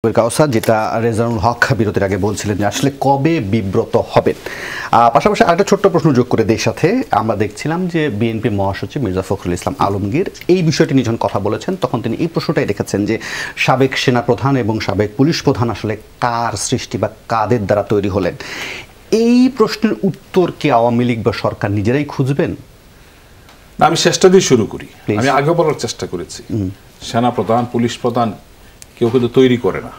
কাউসার যেটা রেজাউল হক বিরতির আগে বলছিলেন যে আসলে কবে বিব্রত হবেন। পাশাপাশি আরেকটা ছোট্ট প্রশ্ন যোগ করে দেশ সাথে আমরা দেখছিলাম যে বিএনপি মহাসচিব মির্জা ফখরুল ইসলাম আলমগীর এই বিষয়টি নিয়ে যখন কথা বলেছেন তখন তিনি এই প্রশ্নটাই রেখেছেন যে সাবেক সেনাপ্রধান এবং সাবেক পুলিশ প্রধান আসলে কার সৃষ্টি বা কাদের দ্বারা তৈরি হলেন। এই প্রশ্নের উত্তর কি আওয়ামী লীগ বা সরকার নিজেরাই খুঁজবেন? আমি চেষ্টা দিয়ে শুরু করি। আমি আগে বলার চেষ্টা করেছি, সেনাপ্রধান পুলিশ প্রধান কেউ কিন্তু তৈরি করে না,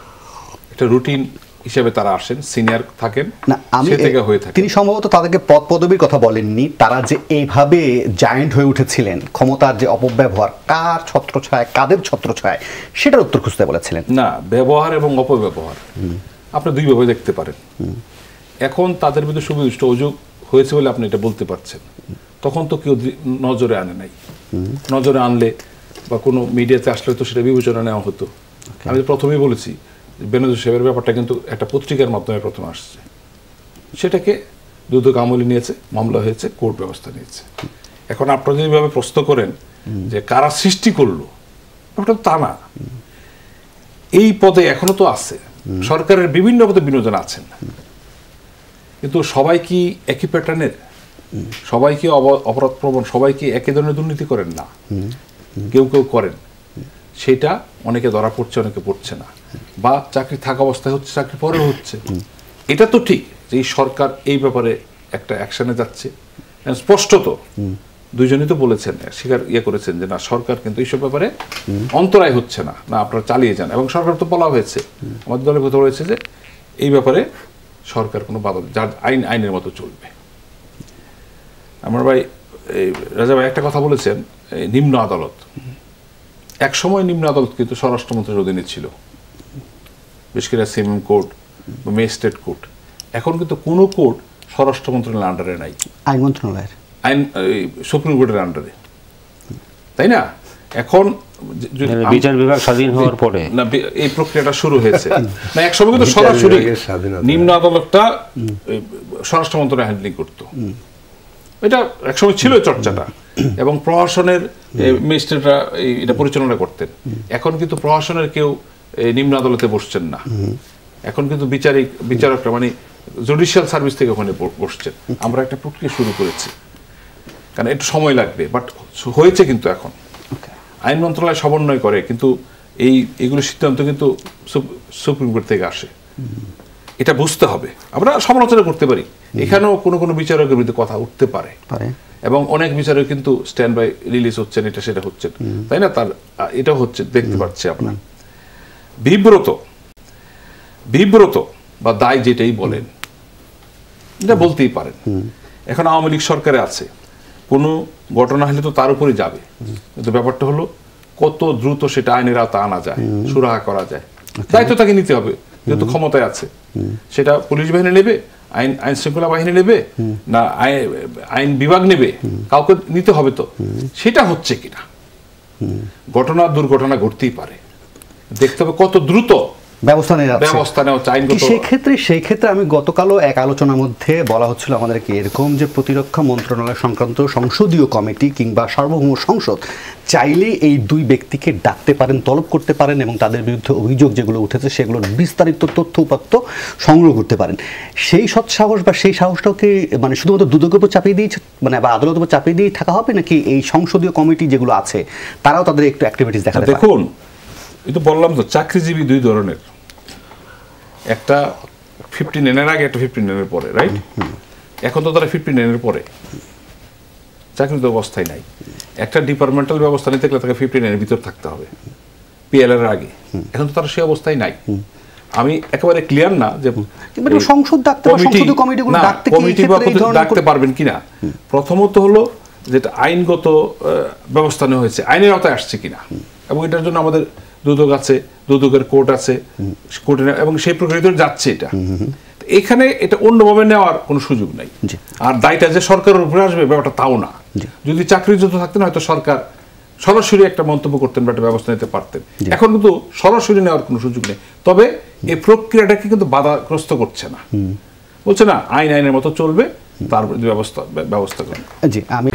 একটা রুটিন হিসেবে তারা আসেন, সিনিয়র থাকেন না, সে থেকে হয়ে থাকে। তিনি সম্ভবত তাদেরকে পদ পদবীর কথা বলেননি, তারা যে এইভাবে জায়ান্ট হয়ে উঠেছিলেন, ক্ষমতার যে অপব্যবহার কার ছত্রছায়ায় কাদের ছত্রছায়ায় সেটার উত্তর খুঁজতে বলেছিলেন। না, ব্যবহার এবং অপব্যবহার আপনি দুইভাবে দেখতে পারেন। এখন তাদের বিরুদ্ধে সুবিষ্ট অভিযোগ হয়েছে বলে আপনি এটা বলতে পারছেন, তখন তো কেউ নজরে আনে নাই। নজরে আনলে বা কোনো মিডিয়াতে আসলে তো সেটা বিবেচনা নেওয়া হতো। আমি প্রথমেই বলেছি বেনজির সাহেবের ব্যাপারটা কিন্তু একটা পত্রিকার মাধ্যমে প্রথমে আসছে, সেটাকে দুদক আমলে নিয়েছে, মামলা হয়েছে, কোর্ট ব্যবস্থা নিয়েছে। এখন আপনারা যেভাবে প্রশ্ন করেন যে কারা সৃষ্টি করলো, ব্যাপারটা তা না। এই পদে এখনো তো আছে, সরকারের বিভিন্ন পদে বিনোদন আছেন, কিন্তু সবাই কি একই প্যাটার্নের? সবাই কি অপরাধ প্রবণ? সবাই কি একই ধরনের দুর্নীতি করেন? না, কেউ কেউ করেন, সেটা অনেকে ধরা পড়ছে, অনেকে পড়ছে না, বা চাকরি থাকা অবস্থায় হচ্ছে, চাকরি পরেও হচ্ছে। এটা তো ঠিক যে এই সরকার এই ব্যাপারে একটা অ্যাকশনে যাচ্ছে, স্পষ্টত দুইজনই তো বলেছেন, স্বীকার করেছেন যে না, সরকার কিন্তু এইসব ব্যাপারে অন্তরায় হচ্ছে না, না আপনারা চালিয়ে যান। এবং সরকার তো বলা হয়েছে, আমাদের দলের কথা বলেছে যে এই ব্যাপারে সরকার কোনো বাধা, যার আইন আইনের মতো চলবে। আমার ভাই রাজা ভাই একটা কথা বলেছেন, নিম্ন আদালত, এক সময় নিম্ন আদালত কিন্তু স্বরাষ্ট্রমন্ত্রীর অধীনে ছিল, বিশেষ করে সিএমএম কোর্ট বা ম্যাজিস্ট্রেট কোর্ট। এখন কিন্তু কোনো কোর্ট স্বরাষ্ট্র মন্ত্রণালয়ের আন্ডারে নাই, আইন মন্ত্রণালয়ের, আইন সুপ্রিম কোর্টের আন্ডারে, তাই না? এখন বিচার বিভাগ স্বাধীন হওয়ার পরে না এই প্রক্রিয়াটা শুরু হয়েছে না, এক সময় কিন্তু সরাসরি নিম্ন আদালতটা স্বরাষ্ট্র মন্ত্রণালয় হ্যান্ডলিং করতো, এটা একসময় ছিল চর্চাটা, এবং প্রশাসনের ম্যাজিস্ট্রেটরা এটা পরিচালনা করতেন। এখন কিন্তু প্রশাসনের কেউ নিম্ন আদালতে বসছেন না, এখন কিন্তু বিচারকরা মানে জুডিশিয়াল সার্ভিস থেকে ওখানে বসছেন। আমরা একটা প্রক্রিয়া শুরু করেছি, কারণ একটু সময় লাগবে, বাট হয়েছে। কিন্তু এখন আইন মন্ত্রণালয় সমন্বয় করে, কিন্তু এইগুলো সিদ্ধান্ত কিন্তু সুপ্রিম কোর্ট থেকে আসে, এটা বুঝতে হবে। আমরা সমালোচনা করতে পারি, এখানেও কোনো কোনো বিচারকের বিরুদ্ধে কথা উঠতে পারে, এবং অনেক বিচারক কিন্তু স্ট্যান্ড বাই রিলিজ হচ্ছেন, এটা সেটা হচ্ছেন, তাই না? তার এটা হচ্ছে, দেখতে পাচ্ছি আপনার বিব্রত বা দায় যেটাই বলেন, এটা বলতেই পারেন। এখন আওয়ামী লীগ সরকারে আছে, কোনো ঘটনা হলে তো তার উপরে যাবে, কিন্তু ব্যাপারটা হলো কত দ্রুত সেটা আইনের আওতায় আনা যায়, সুরাহা করা যায়, দায়িত্ব তাকে নিতে হবে, যেহেতু ক্ষমতায় আছে। সেটা পুলিশ বাহিনী নেবে, আইন শৃঙ্খলা বাহিনী নেবে, না আইন বিভাগ নেবে, কাউকে নিতে হবে। তো সেটা হচ্ছে কিনা, ঘটনা দুর্ঘটনা ঘটতেই পারে, দেখতে হবে কত দ্রুত ব্যবস্থা নেওয়া চাই। সেই ক্ষেত্রে আমি গতকালও এক আলোচনার মধ্যে বলা হচ্ছিল আমাদেরকে এরকম যে প্রতিরক্ষা মন্ত্রণালয় সংক্রান্ত সংসদীয় কমিটি কিংবা সার্বভৌম সংসদ চাইলে এই দুই ব্যক্তিকে ডাকতে পারেন, তলব করতে পারেন, এবং তাদের বিরুদ্ধে অভিযোগ যেগুলো উঠেছে সেগুলোর বিস্তারিত তথ্য উপাত্ত সংগ্রহ করতে পারেন। সেই সৎসাহস বা সেই সাহসটাকে মানে শুধুমাত্র দুদকের উপর চাপিয়ে দিয়ে, মানে বা আদালতের উপর চাপিয়ে দিয়ে থাকা হবে, নাকি এই সংসদীয় কমিটি যেগুলো আছে তারাও তাদের একটু অ্যাক্টিভিটিস দেখাতে পারে? দেখুন, এই তো বললাম তো, চাকরিজীবী দুই ধরনের, একটা 59 এর আগে, একটা 59 এর পরে, রাইট? এখন তো তারা 59 এর পরে, চাকরির অবস্থায় নাই। একটা ডিপার্টমেন্টাল ব্যবস্থা নিতে গেলে তাকে 59 এর ভিতর থাকতে হবে, পিএলআর এর আগে। এখন তো তারা সেই অবস্থায় নাই। আমি একেবারে ক্লিয়ার না যে সংসদ ডাকতে ডাকতে পারবেন কিনা। প্রথমত হলো যেটা আইনগত ব্যবস্থা নেওয়া হয়েছে, আইনের আওতায় আসছে কিনা, এবং এটার জন্য আমাদের দুদক আছে, দুদকের কোর্ট আছে, কোর্টে, এবং সেই প্রক্রিয়া যাচ্ছে এটা। এখানে এটা অন্যভাবে নেওয়ার কোনো সুযোগ নাই। আর দায়টা যে সরকারের উপরে আসবে ব্যাপারটা তাও না। যদি চাকরিচ্যুত থাকতেন হয়তো সরকার সরাসরি একটা মন্তব্য করতেন বা একটা ব্যবস্থা নিতে পারতেন। এখন কিন্তু সরাসরি নেওয়ার কোনো সুযোগ নেই। তবে এই প্রক্রিয়াটাকে কিন্তু বাধাগ্রস্ত করছে না, বলছে না আইনের মতো চলবে, তার ব্যবস্থা করেন। জি, আমি